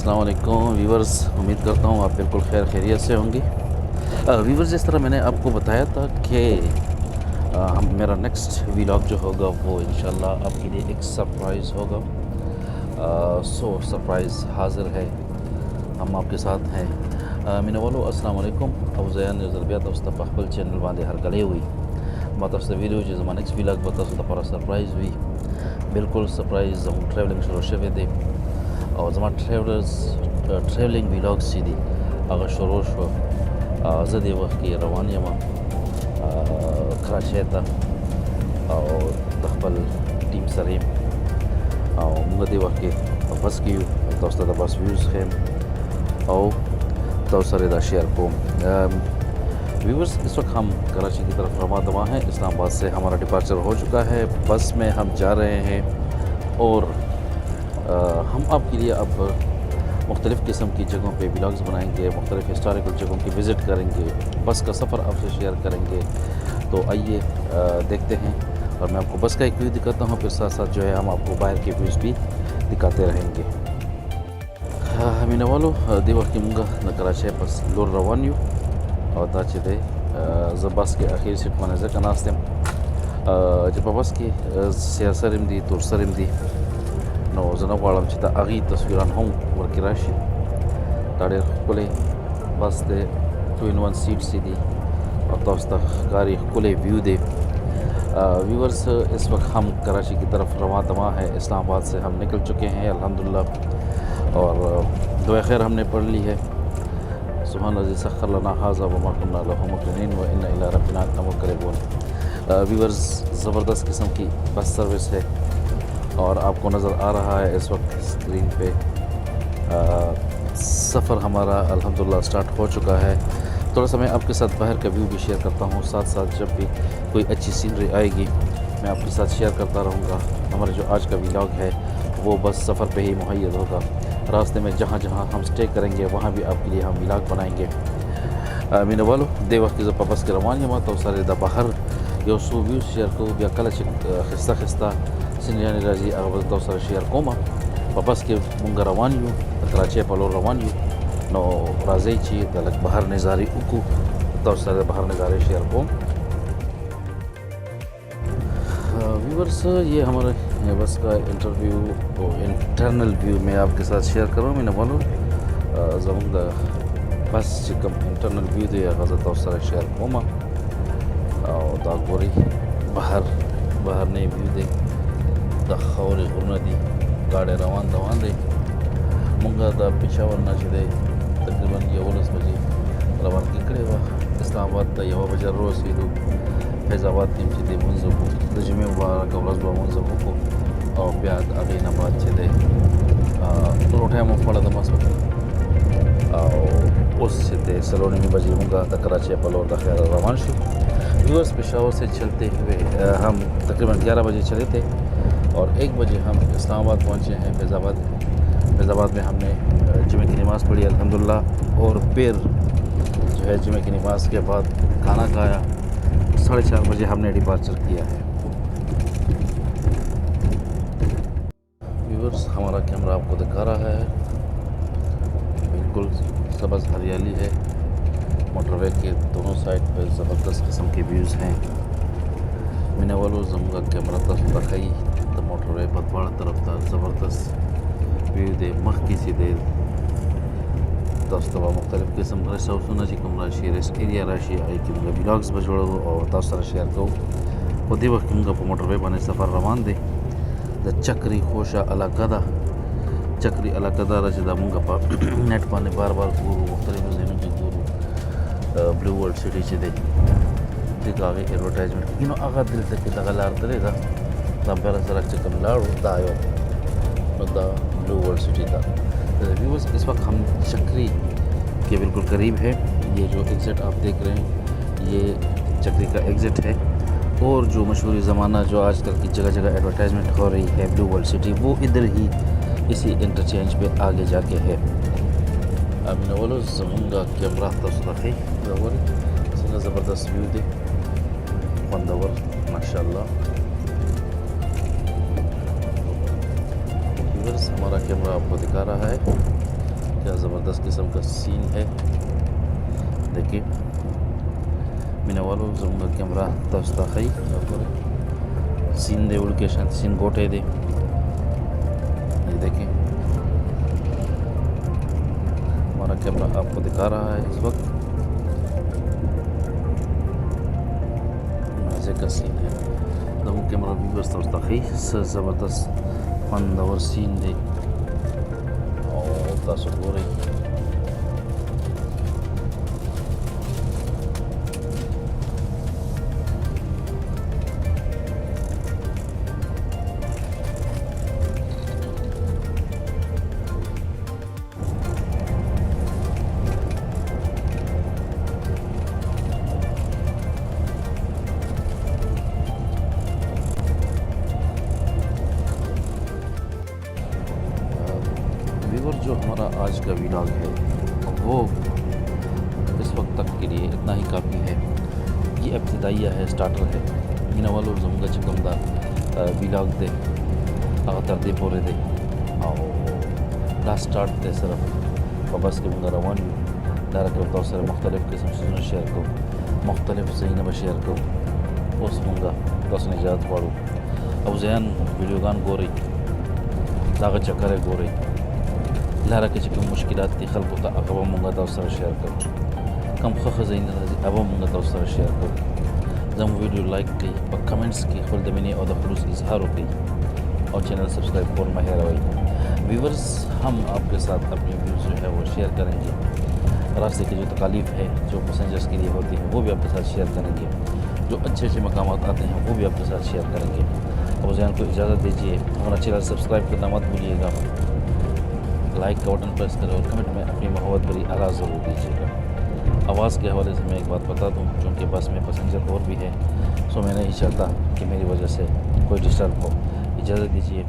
अस्सलाम वालेकुम व्यूवर्स, उम्मीद करता हूँ आप बिल्कुल खैर खैरियत से होंगी। व्यूवर्स, जिस तरह मैंने आपको बताया था कि मेरा नेक्स्ट व्लॉग जो होगा वो इंशाल्लाह आपके लिए एक सरप्राइज़ होगा। सो सरप्राइज़ हाज़िर है, हम आपके साथ हैं। मिन वालो अस्सलाम वालेकुम अवज़यान ज़रबियात उस्तफ़ल चैनल बांधे हर गले हुई मतलब वीडियो जो ज़मा नेक्स्ट व्लॉग बता पर सरप्राइज़ हुई बिल्कुल सरप्राइज़ हम ट्रैवलिंग शुरू शवे थे और ज़मा ट्रैवलिंग व्लॉग सीधी अगर शुरू शो ज़दे वक्त की रवानी कराची था और तखबल टीम सरेम और मुगदे वक्त के बस की दोस्त बस व्यूज़ खेम और तो सरेदा शेयर को व्यूवर्स। इस वक्त हम कराची की तरफ रवा दवा हैं। इस्लामाबाद से हमारा डिपार्चर हो चुका है, बस में हम जा रहे हैं और हम आपके लिए अब मुख्तलिफ़ किस्म की जगहों पे व्लॉग्स बनाएंगे, मुख्तलिफ़ हिस्टोरिकल जगहों की विज़िट करेंगे, बस का सफ़र आपसे शेयर करेंगे। तो आइए देखते हैं और मैं आपको बस का एक व्यू दिखाता हूँ, फिर साथ साथ जो है हम आपको बाहर के व्यूज़ भी दिखाते रहेंगे। मीना वालो दीवा की मुंगा न कराची बस लोर रवान यू और दाचे दे ज बस के आखिर सीट माने से कनास्ते जब बस की सियासरम दी तुरसरम दी नो जना वालम चिता आगी तस्वीरान हम वर्की राशि ताड़े कुले बस दे 2 in 1 सीट सी दी और दोस्त कारी कुले व्यू दे। व्यूवर्स, इस वक्त हम कराची की तरफ रवा दवा है। इस्लामाबाद से हम निकल चुके हैं अल्हम्दुलिल्लाह और दुआ खैर हमने पढ़ ली है। सुभान अल्लाज़ी सख्खर लना हाज़ा व मा कुन्ना लहू मुक़रिनीन व इन्ना इला रब्बिना लमुनक़लिबून। व्यूवर्स, ज़बरदस्त किस्म की बस सर्विस है और आपको नज़र आ रहा है इस वक्त स्क्रीन पे सफ़र हमारा अल्हम्दुलिल्लाह स्टार्ट हो चुका है। थोड़ा सा मैं आपके साथ बाहर का व्यू भी शेयर करता हूँ, साथ साथ जब भी कोई अच्छी सीनरी आएगी मैं आपके साथ शेयर करता रहूँगा। हमारा जो आज का व्लॉग है वो बस सफ़र पे ही मुहैय्यद होगा। रास्ते में जहाँ जहाँ हम स्टे करेंगे वहाँ भी आपके लिए हम व्लॉग बनाएंगे। मीना वालो दे वक्त की जब बस के रवानी हुआ तो सारे द बाहर यो सू व्यू शेयर को या कल खिस्ता खिस्ता सिंजानी राजी अगर तो सारे शेयर कोमा बस के मुंगा रवानी हूँ कराची पलो रवानी हूँ नो राजी ची दलक बाहर नज़ारी उकू तो सारे बाहर नज़ारे शेयर को। व्यूवर्स, ये हमारे बस का इंटरनल व्यू मैं आपके साथ शेयर करूँ। मैंने बोलो जमूंग बस चिकम इंटरनल व्यू दे हज़रत और सारे शेयर कोमा और दागोरी बाहर ने व्यू दे दखौरी गुरना दी गाड़े रवान दे मुंगा दा पेशावर ना दे तकरीबन 11 बजे रवान किकड़े वा इस्लामाबाद ता 1 बजे रोज़ सीधो फैज़ाबाद टीम दे मुंजो दजमे मुबारक और रज़बा मुंजो को और ब्याद अगीनाबाद दे रोटे मुँह पड़ा दमस और उस से सलोनी में बजी मुंगा दा कराची पलोर दा खैर रवान शु। व्यूअर्स, पेशावर से चलते हुए हम तकरीबन 11 बजे चले थे और 1 बजे हम इस्लामाबाद पहुँचे हैं। फैज़ाबाद में हमने जुमे की नमाज़ पढ़ी अल्हम्दुलिल्लाह और फिर जो है जुमे की नमाज़ के बाद खाना खाया। 4:30 बजे हमने डिपार्चर किया है। व्यूअर्स, हमारा कैमरा आपको दिखा रहा है, बिल्कुल सबज़ हरियाली है। मोटरवे के दोनों साइड पर ज़बरदस्त किस्म के व्यूज़ हैं। मैंने वालों जमगा कैमरा तक रखाई तो मोटरवे बदवाड़ तरफ था ज़बरदस्त व्यू दे मख की सी दे दोस्तों मुख्तलिफ़ किस्म रसोना जी कम राशि रेस्ट एरिया राशि आई कि व्लॉग्स बजोड़ो और दोस्तों शेयर को खुद वक्त मुंगा मोटरवे बने सफ़र रवान दे द चक्री खोशा अलाकदा रजदा मुंगा पा नेट पाने बार गुरु मुख्तलिफ़ ज़हनों की गुरु ब्लू वर्ल्ड सिटी से दे दिखावे एडवर्टाइजमेंट इनो आगा दिल तक की तगलार तलेगा तब पहला सड़क चकम लाड़ो दायो द ब्लू वर्ल्ड सिटी का। व्यूअर्स, इस वक्त हम चक्री के बिल्कुल करीब है। ये जो एग्ज़िट आप देख रहे हैं ये चक्री का एग्ज़िट है और जो मशहूरी ज़माना जो आजकल की जगह जगह एडवर्टाइजमेंट हो रही है ब्लू वर्ल्ड सिटी वो इधर ही इसी इंटरचेंज पे आगे जाके है। अब नवलो जमूंगा कैमरा तस्वीर ज़बरदस्त व्यू दे बंदवर माशाल्लाह। हमारा कैमरा आपको दिखा रहा है क्या ज़बरदस्त किस्म का सीन है। देखिए मीना वालों जरूंगा कैमरा दोस्ता खई सीन दे उड़ के शांति सीन गोटे दे। ये देखिए हमारा कैमरा आपको दिखा रहा है इस वक्त मज़े का सीन है। दमू कैमरा भी बस दोस्ता खई ज़बरदस्त फंदावर सीन दे और तासु हो रही व्यूअर। जो हमारा आज का व्लॉग है वो इस वक्त तक के लिए इतना ही काफ़ी है। ये इब्तिदाइया है, स्टार्टर है। मीना वालों जमगा चिकमदा व्लॉग दे अगर दे पोरे दे और लास्ट स्टार्ट दे सिर्फ बस के मुंगा रवान दारा के तो सर मुख्तलिफ किस्म से शेयर को मुख्तलिफ सही न शेयर को उस मुंगा दस ने जात पड़ो अब जैन वीडियो गान गो रही लाग चक्कर गो रही लारा के चिकम मुश्किलात थी खल्क होता अब मुंगा तो सर शेयर करो कम खजैन अब मुंगा तो सर शेयर करो जम वीडियो लाइक की और कमेंट्स की खुल दमिनी और दखलूस इजहार हो गई और चैनल सब्सक्राइब कर महर रही। व्यूवर्स हम आपके साथ अपनी व्यूज़ जो है वो शेयर करेंगे। रास्ते की जो तकालीफ है जो पैसेंजर्स के लिए होती है वो भी आपके साथ शेयर करेंगे। जो अच्छे अच्छे मकाम आते हैं वो भी आपके साथ शेयर करेंगे। अब जैन को इजाज़त दीजिए। हमारा चैनल सब्सक्राइब करना मत भूलिएगा। लाइक का बटन प्रेस करें और कमेंट में अपनी मोहब्बत भरी आराज़ ज़रूर दीजिएगा। आवाज़ के हवाले से मैं एक बात बता दूं, क्योंकि बस में पैसेंजर और भी है, सो मैं नहीं चाहता कि मेरी वजह से कोई डिस्टर्ब हो। इजाज़त दीजिए।